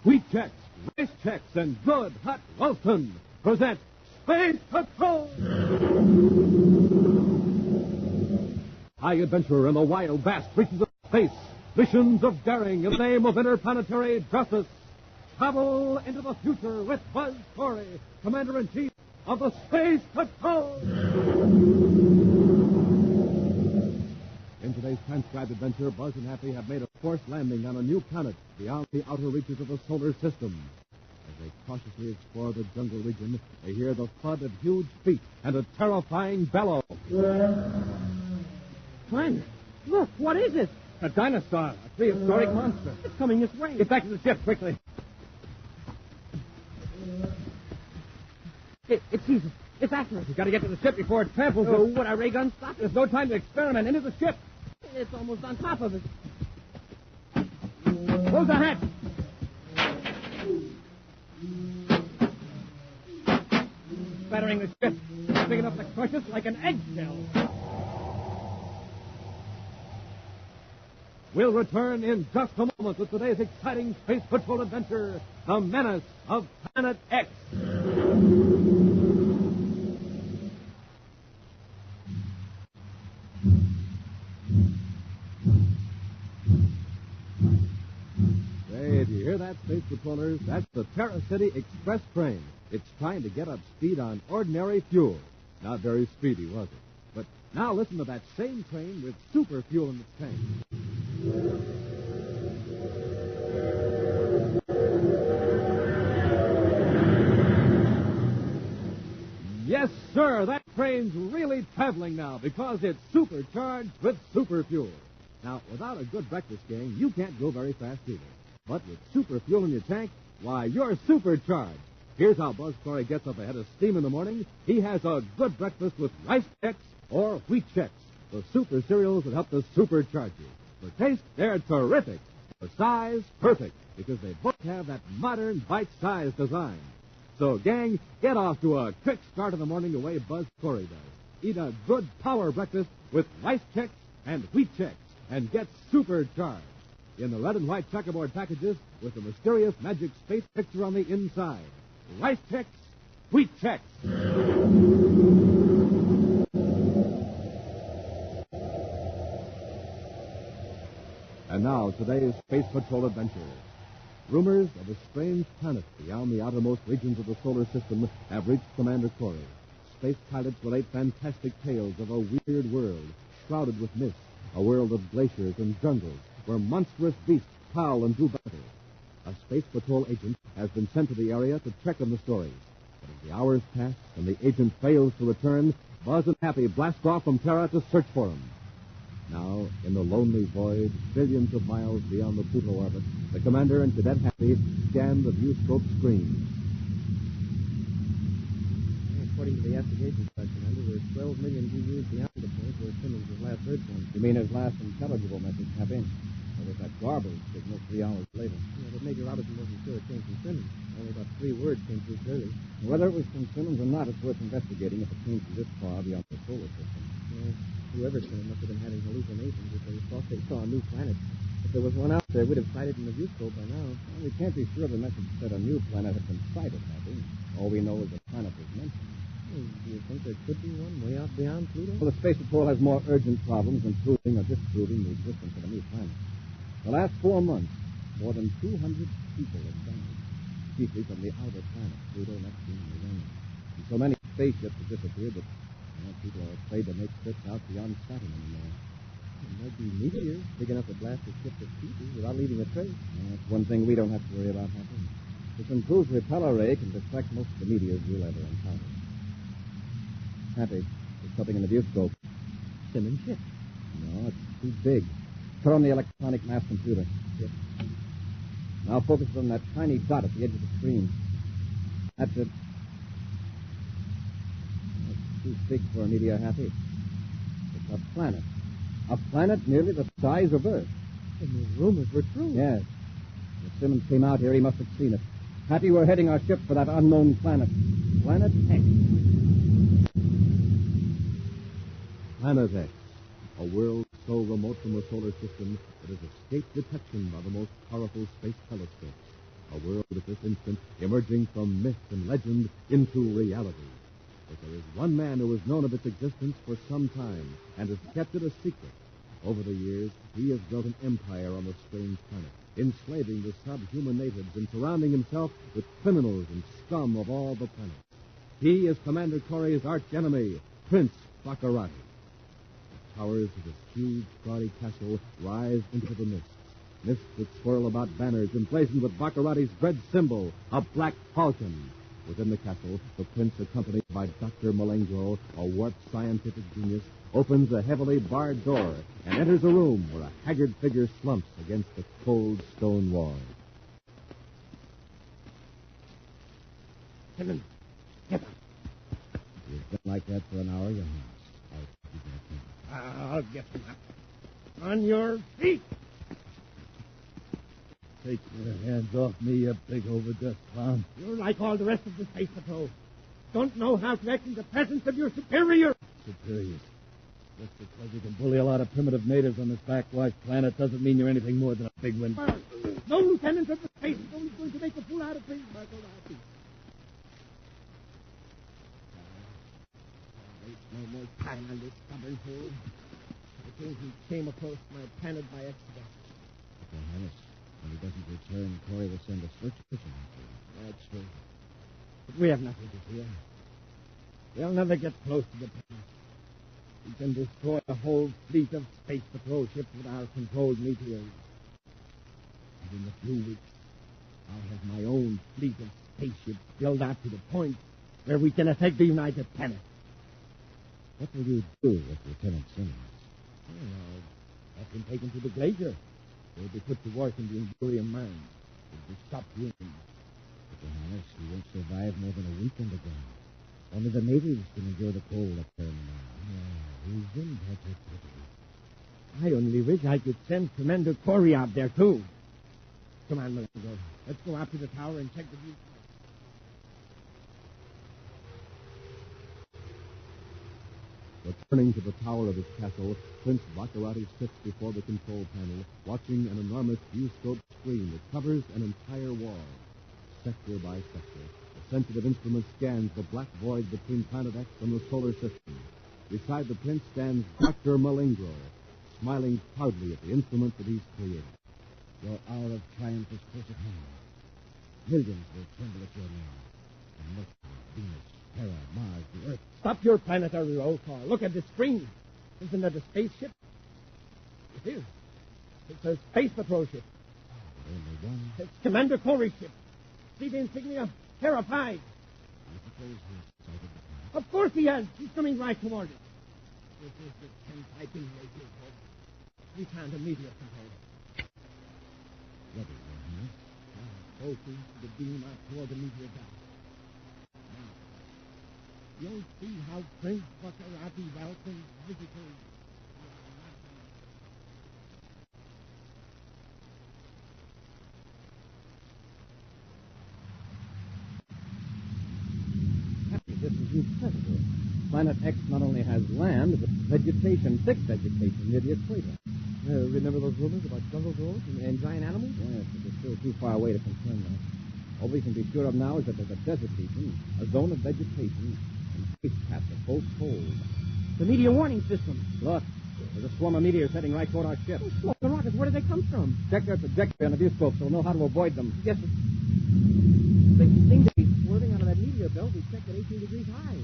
Wheat Chex, Rice Chex, and good hot Ralston present Space Patrol! High adventure in the wild, vast reaches of space. Missions of daring in the name of interplanetary justice. Travel into the future with Buzz Corey, Commander-in-Chief of the Space Patrol! In today's transcribed adventure, Buzz and Happy have made a forced landing on a new planet beyond the outer reaches of the solar system. As they cautiously explore the jungle region, they hear the thud of huge feet and a terrifying bellow. Climb. Look, what is it? A dinosaur, a prehistoric monster. It's coming this way. Get back to the ship quickly. It sees us. It's after us. We've got to get to the ship before it tramples us. Oh, would our ray gun stop it? There's no time to experiment. Into the ship. It's almost on top of us. Close the hatch. Battering the ship. It's big enough to crush us like an eggshell. We'll return in just a moment with today's exciting Space Patrol adventure, The Menace of Planet X. Hey, do you hear that, Space Patrollers? That's the Terra City Express train. It's trying to get up speed on ordinary fuel. Not very speedy, was it? But now listen to that same train with super fuel in its tank. Yes, sir, that train's really traveling now because it's supercharged with super fuel. Now, without a good breakfast, gang, you can't go very fast either. But with super fuel in your tank, why, you're supercharged. Here's how Buzz Corey gets up ahead of steam in the morning. He has a good breakfast with Rice Chex or Wheat Chex, the super cereals that help to supercharge you. For taste, they're terrific. For size, perfect, because they both have that modern bite-sized design. So, gang, get off to a quick start in the morning the way Buzz Corey does. Eat a good power breakfast with Rice Chex and Wheat Chex and get supercharged. In the red and white checkerboard packages with the mysterious magic space picture on the inside. Rice Chex, Wheat Chex. And now, today's Space Patrol adventure. Rumors of a strange planet beyond the outermost regions of the solar system have reached Commander Corey. Space pilots relate fantastic tales of a weird world shrouded with mist, a world of glaciers and jungles where monstrous beasts prowl and do battle. A Space Patrol agent has been sent to the area to check on the stories. But as the hours pass and the agent fails to return, Buzz and Happy blast off from Terra to search for him. Now, in the lonely void, billions of miles beyond the Pluto orbit, the commander and Cadet Happy scan the viewscope screens. According to the investigation, Commander, we're 12 million GUs beyond the point where Simmons was last heard from. You mean his last intelligible message, Happy? Or was that garbled signal 3 hours later? Yeah, but Major Robinson wasn't sure it came from Simmons. Only about 3 words came through clearly. Whether it was from Simmons or not, it's worth investigating if it came from this far beyond the solar system. Yeah, whoever sent it must have been having hallucinations if they thought they saw a new planet. If there was one out there, we'd have sighted in the viewscope by now. Well, we can't be sure the message said a new planet had been sighted, Happy. All we know is the planet was mentioned. Well, do you think there could be one way out beyond Pluto? Well, the Space Patrol has more urgent problems than proving or disproving the existence of a new planet. The last 4 months, more than 200 people have died, chiefly from the outer planets, Pluto, Neptune, and Uranus. And so many spaceships have disappeared that people are afraid to make trips out beyond Saturn anymore. It might be meteors big enough to blast a ship to pieces without leaving a trace. That's one thing we don't have to worry about, Happy. This improved repeller ray can deflect most of the meteors we'll ever encounter. Happy, there's something in the viewscope. Simmons ship. No, it's too big. Turn on the electronic mass computer. Yes. Now focus on that tiny dot at the edge of the screen. That's it. It's too big for a meteor, Happy. It's a planet. A planet nearly the size of Earth. And the rumors were true. Yes. If Simmons came out here, he must have seen it. Happy, we're heading our ship for that unknown planet. Planet X. Planet X, a world so remote from the solar system it has escaped detection by the most powerful space telescopes. A world at this instant emerging from myth and legend into reality. But there is one man who has known of its existence for some time and has kept it a secret. Over the years, he has built an empire on the strange planet, enslaving the subhuman natives and surrounding himself with criminals and scum of all the planets. He is Commander Corey's arch-enemy, Prince Baccarati. The towers of his huge, gaudy castle rise into the mists. Mists that swirl about banners emblazoned with Baccarati's dread symbol, a black falcon. Within the castle, the prince, accompanied by Dr. Malengro, a warped scientific genius, opens a heavily barred door and enters a room where a haggard figure slumps against the cold stone wall. Come in. Get up. You've been like that for an hour, Your Highness. I'll get him up. On your feet. Take your hands off me, you big overdressed clown. You're like all the rest of the Space Patrol. Don't know how to act in the presence of your superior. Superiors. Just because you can bully a lot of primitive natives on this backwash planet doesn't mean you're anything more than a big wind. No lieutenant of the Space Patrol is going to make a fool out of Prince Baccarati. No more time on this stubborn fool. I think he came across my planet by accident. Your Highness, when he doesn't return, Corey will send a search mission after him. That's true. But we have nothing to fear. They'll never get close to the planet. We can destroy a whole fleet of Space Patrol ships with our controlled meteors. And in a few weeks, I'll have my own fleet of spaceships built out to the point where we can attack the United Planet. What will you do with Lieutenant Simmons? Oh, I've been taken to the glacier. They'll be put to work in the Endurium mine. They'll be stopped here. But, Your Highness, he won't survive more than a week underground. Only the natives can endure the cold up there in the mine. He's in I only wish I could send Commander Corey out there, too. Come on, Menace. Let's go out to the tower and check the view. Returning to the tower of his castle, Prince Baccarati sits before the control panel, watching an enormous viewscope screen that covers an entire wall. Sector by sector, a sensitive instrument scans the black void between Planet X and the solar system. Beside the prince stands Dr. Malengro, smiling proudly at the instrument that he's created. Your hour of triumph is close at hand. Millions will tremble at your name. And Mercury, Venus, Terra, Mars, the Earth. Stop your planetary roll call. Look at the screen. Isn't that a spaceship? It is. It's a Space Patrol ship. Only one. It's Commander Corey's ship. See the insignia? Terra 5. I suppose he's sighted the planet. Of course he has. He's coming right toward us. This is the 10th piping radio code. We found a meteor control. Ready, Your Highness. Focus the beam out toward the meteor belt. Now, you'll see how Prince Baccarati welcomes visitors. This is incredible. Planet X not only has land, but vegetation, thick vegetation near the equator. Remember those rumors about jungle trolls and giant animals? Yes, but they're still too far away to confirm that. All we can be sure of now is that there's a desert region, a zone of vegetation, and space paths of both poles. The meteor warning system. Look, there's a swarm of meteors heading right toward our ship. Oh, the rockets, where did they come from? Check their trajectory on the viewscope so we'll know how to avoid them. Yes, sir. They seem to be swerving out of that meteor belt we checked at 18 degrees high.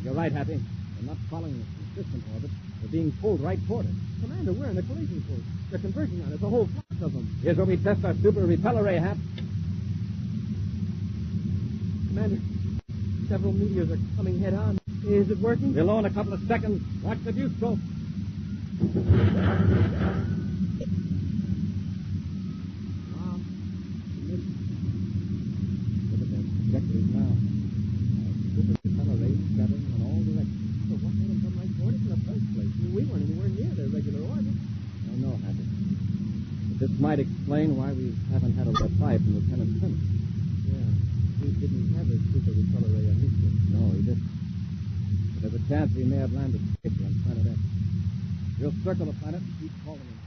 You're right, Happy. They're not following a consistent orbit. They're being pulled right toward us. Commander, we're in a collision course. They're converging on us, a whole flock of them. Here's where we test our super repeller ray, Hap. Commander, several meteors are coming head on. Is it working? We'll know in a couple of seconds. Watch the viewscope. Wow. Look at their trajectories now. Our super repeller rays scattering in all directions. So what made them come right toward us in the first place? We weren't anywhere near their regular orbit. I don't know, Happy. But this might explain why we haven't had a reply from Lieutenant Simmons. Yeah, he didn't have a super repeller ray on his ship. No, he didn't. But there's a chance he may have landed safely on Planet X. We'll circle the planet and keep calling him.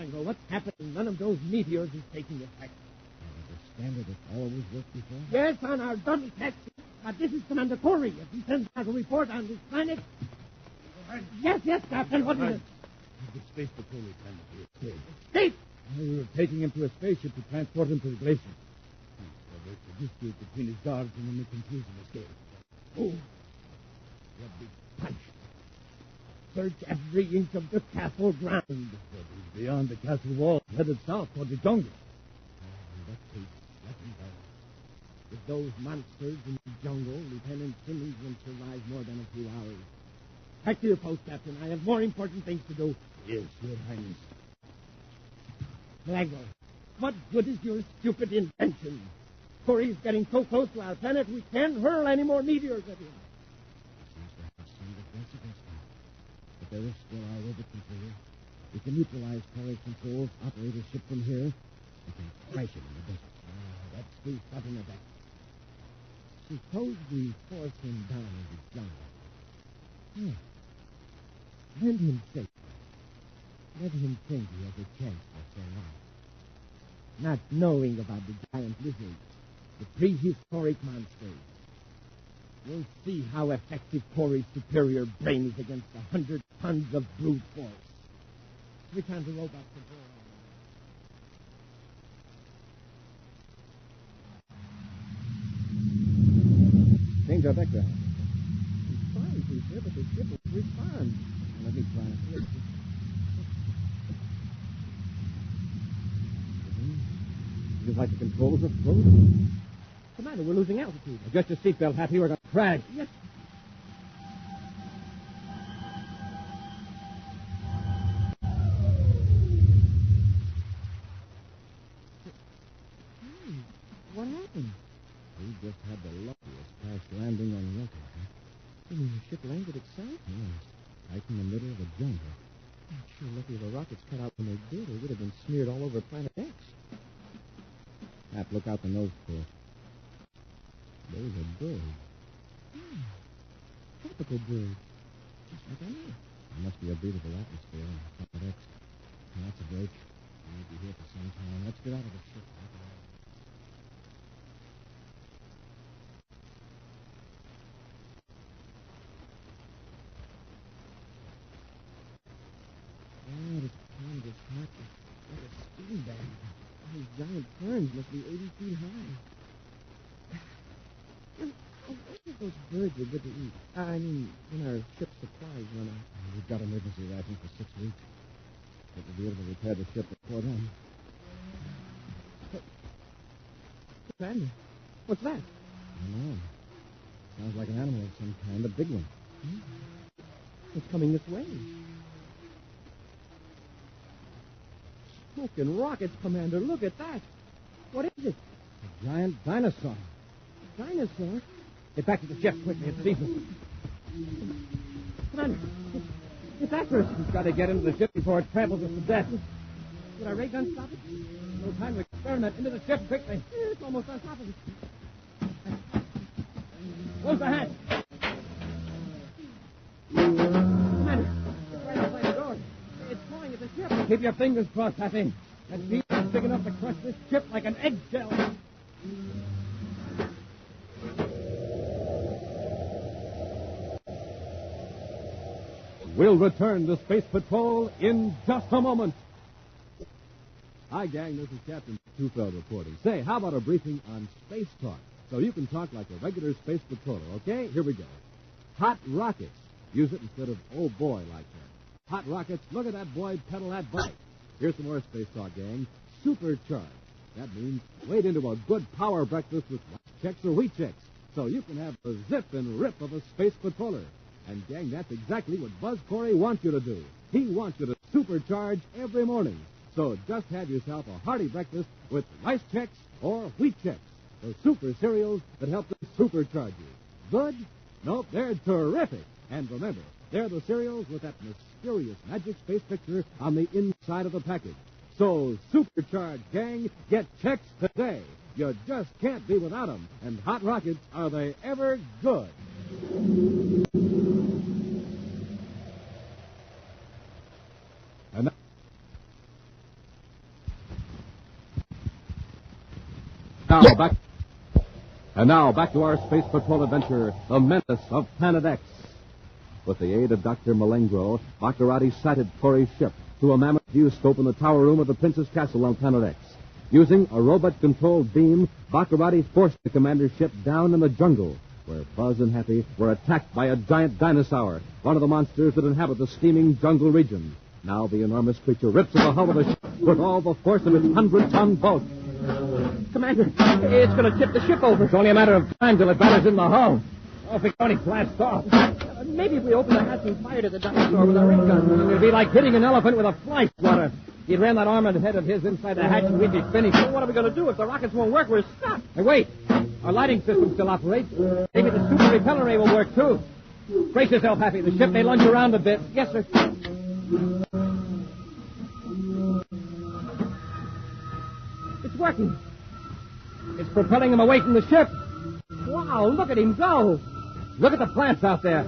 Tango. What's happening? None of those meteors is taking effect. I understand it. It's always worked before. Yes, on our double test. But this is Commander Corey. If he sends out a report on this planet... Yes, Captain. What is it? The space patrol lieutenant here. Escape! We were taking him to a spaceship to transport him to the glacier. So there's a dispute between his guards and then the confusion escaped. Oh, you'll be punished. Search every inch of the castle ground. But he's beyond the castle wall, headed south toward the jungle. In that case, let him go. With those monsters in the jungle, Lieutenant Simmons won't survive more than a few hours. Back to your post, Captain. I have more important things to do. Yes, Your Highness. Malago, what good is your stupid invention? Corey's getting so close to our planet, we can't hurl any more meteors at him. He seems to have some defense against him. But there is still our orbit control. We can neutralize Corey's controls, operate his ship from here. We can crash it in the desert. That's too sudden a bet. Suppose we force him down in the jungle. Let him think. Let him think he has a chance for so long. Not knowing about the giant lizards, the prehistoric monsters. We'll see how effective Corey's superior brain is against 100 tons of brute force. Switch on the robot control. Change our vector. He's fine, he's here, but the ship will respond. Let me try. Feels like the controls are frozen. Commander, we're losing altitude. Adjust your seatbelt, Happy. We're going to crash. Yes. What happened? We just had the luckiest crash landing on record. You mean the ship landed itself? Yes, right in the middle of the jungle. I'm sure lucky the rockets cut out when they did, or it would have been smeared all over Planet X. Hap, look out the nose port. There's a bird. Tropical bird. Just like I knew. There must be a breathable atmosphere on Planet X. Now, that's a break. We won't be here for some time. Let's get out of the ship. It's time to start like a steam bag. Those giant ferns must be 80 feet high. I wonder if those birds are good to eat. I mean, when our ship's supplies run out. We've got emergency rations for 6 weeks. But we'll be able to repair the ship before then. Commander, what's that? I don't know. Sounds like an animal of some kind, a big one. It's coming this way. Smoking rockets, Commander. Look at that. What is it? A giant dinosaur. A dinosaur? Get back to the ship quickly. It's season. Commander, it's after us. We've got to get into the ship before it tramples us to death. Would our ray gun stop it? No time to experiment. Into the ship quickly. It's almost on top of us. Close the hatch. Commander, it's right outside the door. It's flying at the ship. Keep your fingers crossed, Happy. That beam is big enough to crush this ship like an eggshell. We'll return to Space Patrol in just a moment. Hi, gang. This is Captain Tufeld reporting. Say, how about a briefing on space talk? So you can talk like a regular space patroller, okay? Here we go. Hot rockets. Use it instead of oh boy like that. Hot rockets. Look at that boy pedal that bike. Here's some more space talk, gang. Supercharged. That means wade into a good power breakfast with rice checks or wheat checks. So you can have the zip and rip of a space patroller. And, gang, that's exactly what Buzz Corey wants you to do. He wants you to supercharge every morning. So just have yourself a hearty breakfast with rice checks or wheat checks, the super cereals that help to supercharge you. Good? Nope, they're terrific. And remember, they're the cereals with that mysterious magic space picture on the inside of the package. So supercharge, gang. Get checks today. You just can't be without them. And hot rockets, are they ever good? And Now back to our space patrol adventure, the Menace of Planet X. With the aid of Dr. Malengro, Baccarati sighted Corey's ship through a mammoth viewscope in the tower room of the Prince's Castle on Planet X. Using a robot-controlled beam, Baccarati forced the commander's ship down in the jungle, where Buzz and Happy were attacked by a giant dinosaur, one of the monsters that inhabit the steaming jungle region. Now the enormous creature rips at the hull of the ship with all the force of its 100-ton bulk. Commander, it's going to tip the ship over. It's only a matter of time till it batters in the hull. Oh, if it only blasts off. Maybe if we open the hatch and fired at the dinosaur with our ray gun. It would be like hitting an elephant with a fly swatter. He'd ram that armored head of his inside the hatch and we'd be finished. Well, what are we going to do? If the rockets won't work, we're stuck. Hey, wait. Our lighting system still operates. Maybe the super repeller ray will work, too. Brace yourself, Happy. The ship may lunge around a bit. Yes, sir. It's working. It's propelling him away from the ship. Wow, look at him go. Look at the plants out there.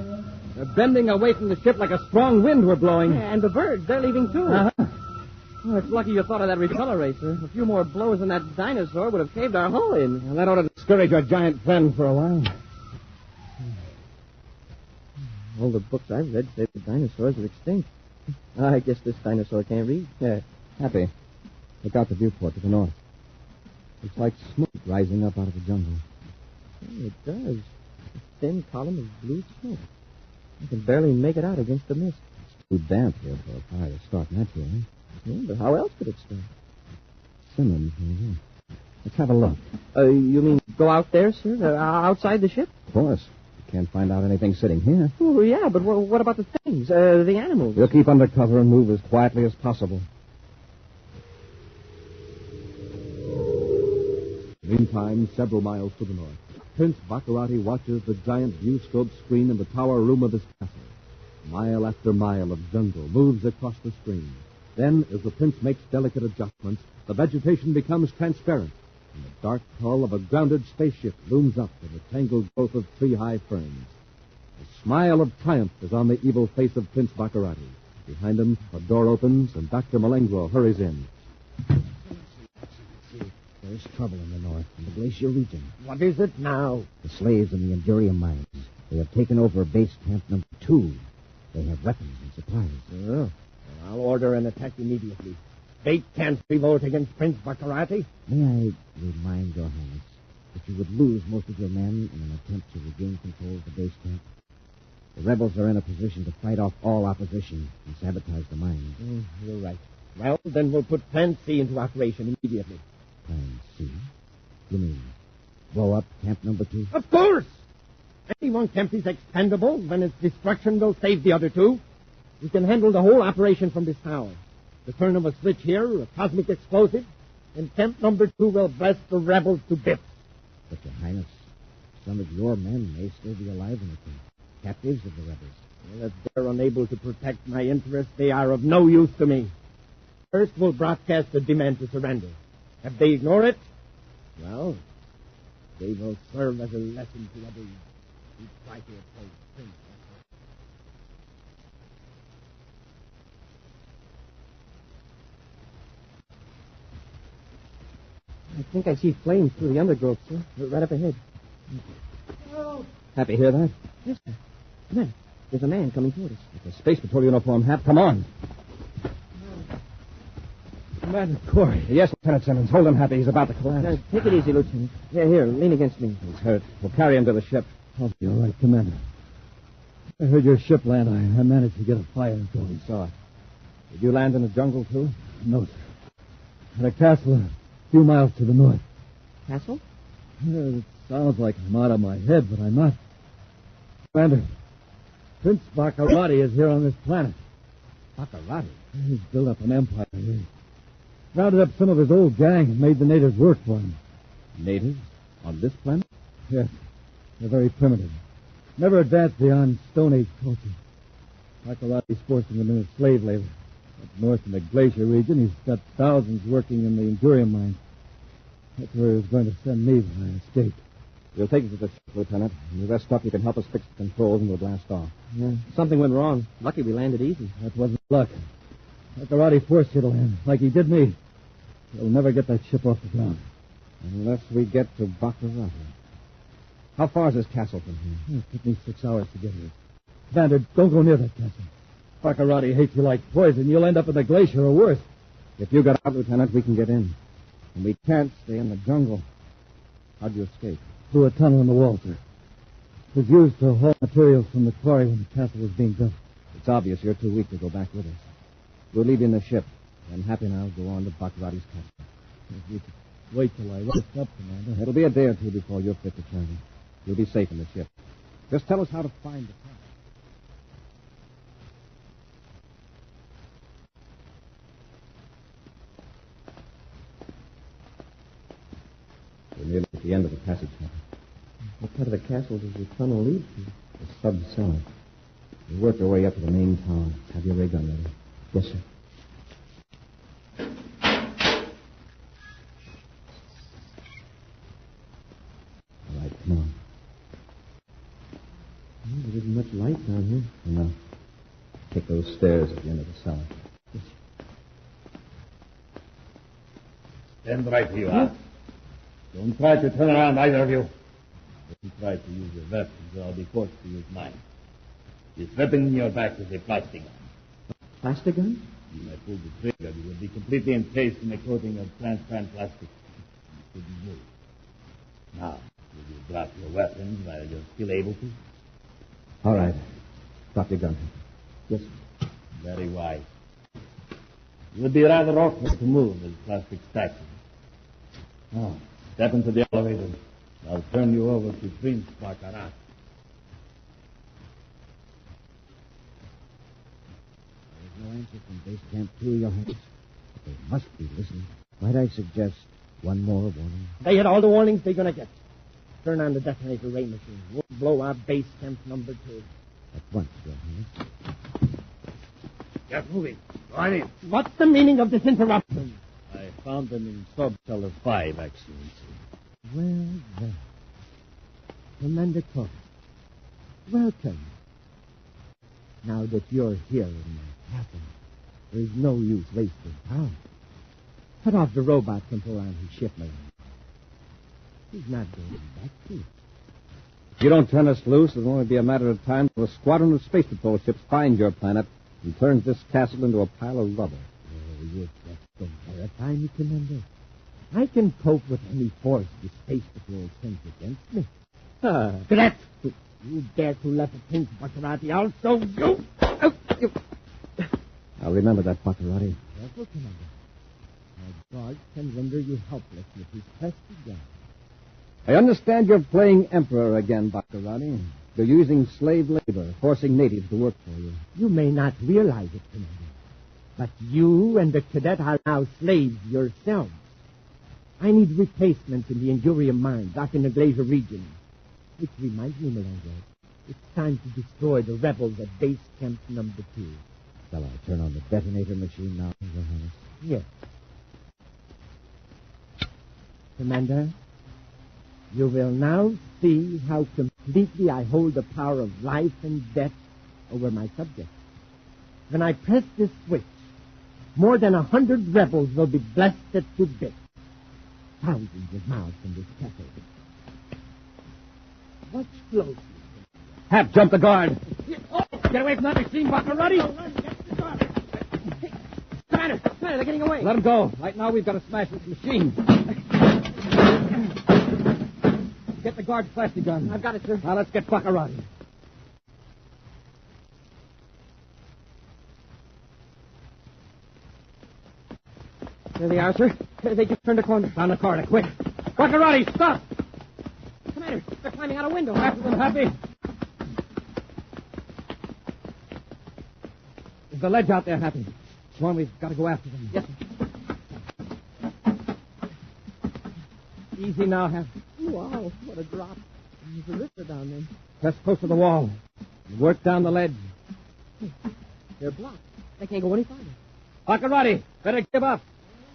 They're bending away from the ship like a strong wind we're blowing. Yeah, and the birds, they're leaving, too. Uh-huh. Oh, it's lucky you thought of that repeller ray, sir. A few more blows and that dinosaur would have caved our hull in. Well, that ought to discourage our giant friend for a while. All the books I've read say the dinosaurs are extinct. I guess this dinosaur can't read. Yeah, Happy. Look out the viewport to the north. It's like smoke rising up out of the jungle. Oh, it does. A thin column of blue smoke. I can barely make it out against the mist. It's too damp here for a fire to start naturally. Yeah, but how else could it start? Simmons, maybe. Let's have a look. You mean go out there, sir? Outside the ship? Of course. You can't find out anything sitting here. Oh, yeah, but what about the things? The animals? We'll keep under cover and move as quietly as possible. Meantime, several miles to the north, Prince Baccarati watches the giant viewscope screen in the tower room of his castle. Mile after mile of jungle moves across the screen. Then, as the prince makes delicate adjustments, the vegetation becomes transparent, and the dark hull of a grounded spaceship looms up in a tangled growth of tree-high ferns. A smile of triumph is on the evil face of Prince Baccarati. Behind him, a door opens, and Dr. Malengro hurries in. There's trouble in the north, in the glacier region. What is it now? The slaves in the Endurium mines. They have taken over base camp number 2. They have weapons and supplies. Oh. I'll order an attack immediately. They can't revolt against Prince Baccarati. May I remind your highness that you would lose most of your men in an attempt to regain control of the base camp? The rebels are in a position to fight off all opposition and sabotage the mines. You're right. Well, then we'll put Plan C into operation immediately. Plan C? You mean blow up camp number 2? Of course! Any one camp is expendable. When its destruction will save the other 2. We can handle the whole operation from this tower. The turn of a switch here, a cosmic explosive, and camp number 2 will blast the rebels to bits. But, your highness, some of your men may still be alive in the camp, captives of the rebels. Well, if they're unable to protect my interests, they are of no use to me. First, we'll broadcast a demand to surrender. If they ignore it, well, they will serve as a lesson to others who try to oppose Prince. I think I see flames through the undergrowth, sir. Right up ahead. Happy, hear that? Yes, sir. Come on. There's a man coming toward us. It's a space patrol uniform, Hap. Come on. Commander Corey. Yes, Lieutenant Simmons. Hold him, Happy. He's about to collapse. Take it easy, Lieutenant. Yeah, here, lean against me. He's hurt. We'll carry him to the ship. I'll be all right, Commander. I heard your ship land. I managed to get a fire going. We saw it. Did you land in the jungle, too? No, sir. At a castle a few miles to the north. Castle? It sounds like I'm out of my head, but I'm not. Commander, Prince Baccarati is here on this planet. Baccarati? He's built up an empire here. Rounded up some of his old gang and made the natives work for him. Natives? On this planet? Yes. They're very primitive. Never advanced beyond Stone Age culture. Baccarati's forcing them into slave labor. Up north in the glacier region, he's got thousands working in the Endurium mines. That's where he was going to send me when I escaped. We'll take you to the ship, Lieutenant. When you rest up, you can help us fix the controls and we'll blast off. Yeah, something went wrong. Lucky we landed easy. That wasn't luck. Baccarati forced you to land, like he did me. He'll never get that ship off the ground. Unless we get to Baccarati. How far is this castle from here? It took me 6 hours to get here. Vander, don't go near that castle. Baccarati hates you like poison. You'll end up in the glacier or worse. If you get out, Lieutenant, we can get in. And we can't stay in the jungle. How'd you escape? Through a tunnel in the wall, sir. It was used to haul materials from the quarry when the castle was being built. It's obvious you're too weak to go back with us. We'll leave you in the ship. And Happy and I'll go on to Baccarati's castle. If you could wait till I rest up, Commander. It'll be a day or two before you're fit to travel. You'll be safe in the ship. Just tell us how to find the castle. We're nearly at the end of the passage, Happy. What part of the castle does the tunnel lead to? The sub-cellar. We'll work our way up to the main tower. Have your ray gun ready. Yes, sir. All right, come on. There isn't much light down here. No. Take those stairs at the end of the cellar. Stand right where you are. Don't try to turn around, either of you. If you try to use your weapons, I'll be forced to use mine. This weapon in your back is a plastic gun. Plastic gun? When I pull the trigger, you will be completely encased in a coating of transparent plastic. You couldn't move. Now, will you drop your weapons while you're still able to? All right. Drop your gun. Yes, sir. Very wise. It would be rather awkward to move as plastic statues. Now, step into the elevator. I'll turn you over to Prince Baccarat. There's no answer from Base Camp 2, Your Highness. But they must be listening. Might I suggest one more warning? They had all the warnings they're going to get. Turn on the detonator ray machine. We'll blow our base camp number 2. At once, Your Highness. Get moving. Go on in. What's the meaning of this interruption? I found them in sub-cellar 5, Excellency. Well. Commander Cook, welcome. Now that you're here in my castle, there's no use wasting time. Cut off the robot control on his ship, Menace. He's not going back to it. If you don't turn us loose, it'll only be a matter of time till a squadron of space patrol ships find your planet and turns this castle into a pile of rubble. Oh, you just don't terrify me, Commander. I can cope with any force the space patrol sends against me. Cadet! You dare to let the Prince Baccarati out, so you... I'll remember that, Baccarati. Careful, Commander. My guard can render you helpless with his plastic gun. I understand you're playing emperor again, Baccarati. You're using slave labor, forcing natives to work for you. You may not realize it, Commander, but you and the cadet are now slaves yourselves. I need replacements in the Endurium mine back in the glacier region. Which reminds me, Melango, it's time to destroy the rebels at base camp number 2. Shall I turn on the detonator machine now, Your Highness? Yes. Commander, you will now see how completely I hold the power of life and death over my subjects. When I press this switch, more than 100 rebels will be blasted to bits. Thousands of miles from this castle. Watch closely. Hap, jump the guard. Get away from that machine, Baccarati! Get the guard. Hey, Commander, they're getting away. Let him go. Right now, we've got to smash this machine. Get the guard's plastic gun. I've got it, sir. Now, let's get Baccarati. There they are, sir. They just turned a corner. Down the corridor, quick. Baccarati, stop! Commander, they're climbing out a window. After them, Happy. There's a ledge out there, Happy. Come on, we've got to go after them. Yes, sir. Easy now, Happy. Wow, what a drop. There's a river down there. Press close to the wall. Work down the ledge. They're blocked. They can't go any farther. Baccarati, better give up.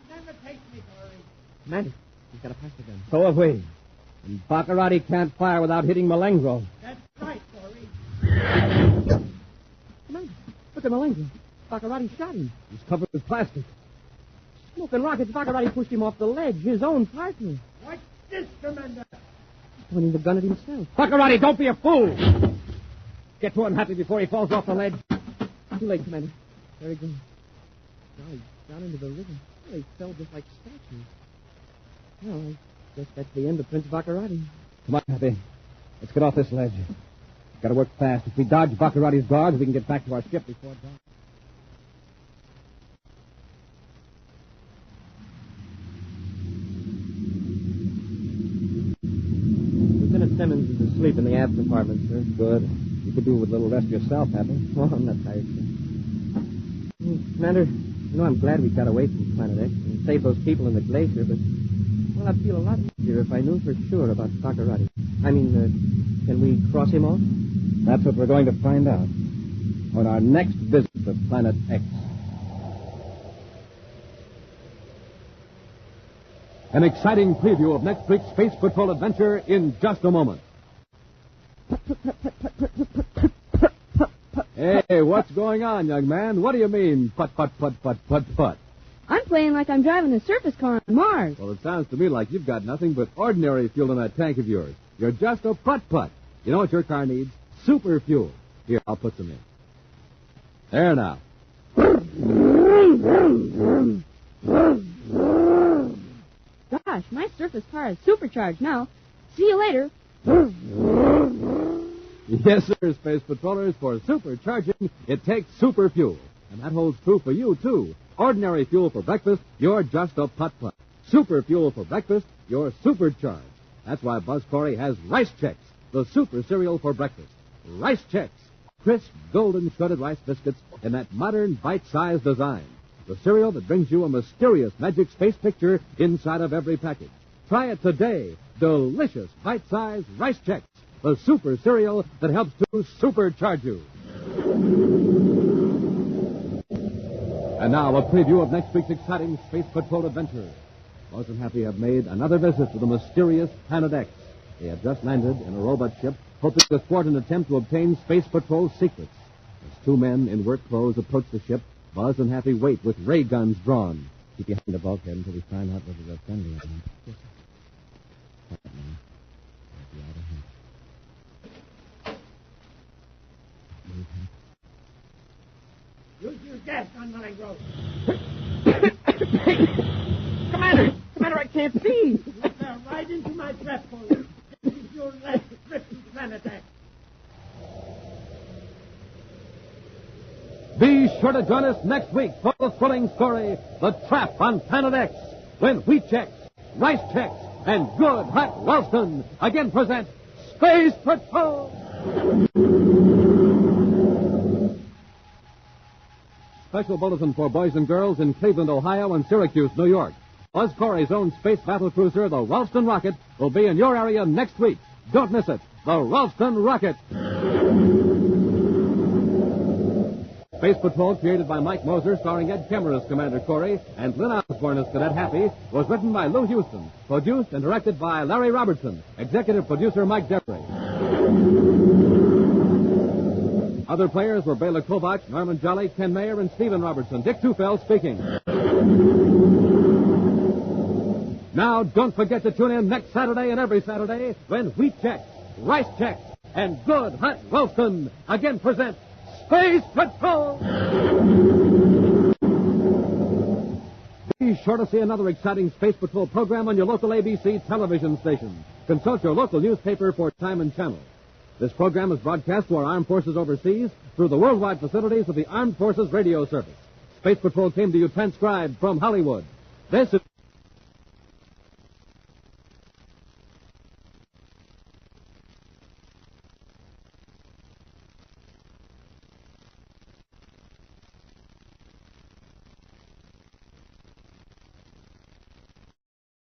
Never take me, Corey. Commander, he's got a plastic gun. So have we. And Baccarati can't fire without hitting Malengro. That's right, Corey. Commander, look at Malengro. Baccarati shot him. He's covered with plastic. Smoking rockets, Baccarati pushed him off the ledge. His own partner. Watch this, Commander? Pointing the gun at himself. Buckarati, don't be a fool! Get to him, Happy, before he falls off the ledge. Too late, Commander. Very good. Now he's down into the river. Well, they fell just like statues. Well, I guess that's the end of Prince Baccarati. Come on, Happy. Let's get off this ledge. Got to work fast. If we dodge Baccarati's guards, we can get back to our ship before dawn. Lieutenant Simmons is asleep in the aft compartment, sir. Good. You could do with a little rest yourself, Happy. Oh, I'm not tired, sir. Commander, you know, I'm glad we got away from Planet X and saved those people in the glacier, but, well, I'd feel a lot easier if I knew for sure about Baccarati. I mean, can we cross him off? That's what we're going to find out on our next visit to Planet X. An exciting preview of next week's Space Patrol adventure in just a moment. Hey, what's going on, young man? What do you mean, putt? I'm playing like I'm driving a surface car on Mars. Well, it sounds to me like you've got nothing but ordinary fuel in that tank of yours. You're just a putt. You know what your car needs? Super fuel. Here, I'll put some in. There now. Gosh, my surface car is supercharged now. See you later. Yes, sir, Space Patrollers. For supercharging, it takes super fuel. And that holds true for you, too. Ordinary fuel for breakfast, you're just a putt. Super fuel for breakfast, you're supercharged. That's why Buzz Corey has Rice Chex, the super cereal for breakfast. Rice Chex, crisp, golden shredded rice biscuits in that modern, bite-sized design. The cereal that brings you a mysterious magic space picture inside of every package. Try it today. Delicious, bite-sized Rice Chex, the super cereal that helps to supercharge you. And now, a preview of next week's exciting Space Patrol adventure. Buzz and Happy have made another visit to the mysterious Planet X. They have just landed in a robot ship, hoping to thwart an attempt to obtain Space Patrol's secrets. As two men in work clothes approach the ship, Buzz and Happy wait with ray guns drawn. Keep behind the bulkhead until we find out whether they're friendly or not. Yes, sir. Quiet now. I'll be out ahead. Use your gas gun, Mullinggrove. Commander, I can't see. You fell right into my trap hole. This is your last trip to Planet X. Be sure to join us next week for the thrilling story, The Trap on Planet X, when Wheat Chex, Rice Chex, and Good Hot Ralston again present Space Patrol! Special bulletin for boys and girls in Cleveland, Ohio, and Syracuse, New York. Buzz Corey's own space battle cruiser, the Ralston Rocket, will be in your area next week. Don't miss it. The Ralston Rocket. Space Patrol, created by Mike Moser, starring Ed Kemmer as Commander Corey and Lynn Osborne as Cadet Happy, was written by Lou Houston, produced and directed by Larry Robertson, executive producer Mike Devery. Other players were Bela Kovach, Norman Jolly, Ken Mayer, and Stephen Robertson. Dick Tufeld speaking. Now, don't forget to tune in next Saturday and every Saturday when Wheat Chex, Rice Chex, and Good Hot Ralston again present Space Patrol! Be sure to see another exciting Space Patrol program on your local ABC television station. Consult your local newspaper for time and channel. This program is broadcast to our armed forces overseas through the worldwide facilities of the Armed Forces Radio Service. Space Patrol came to you transcribed from Hollywood. This is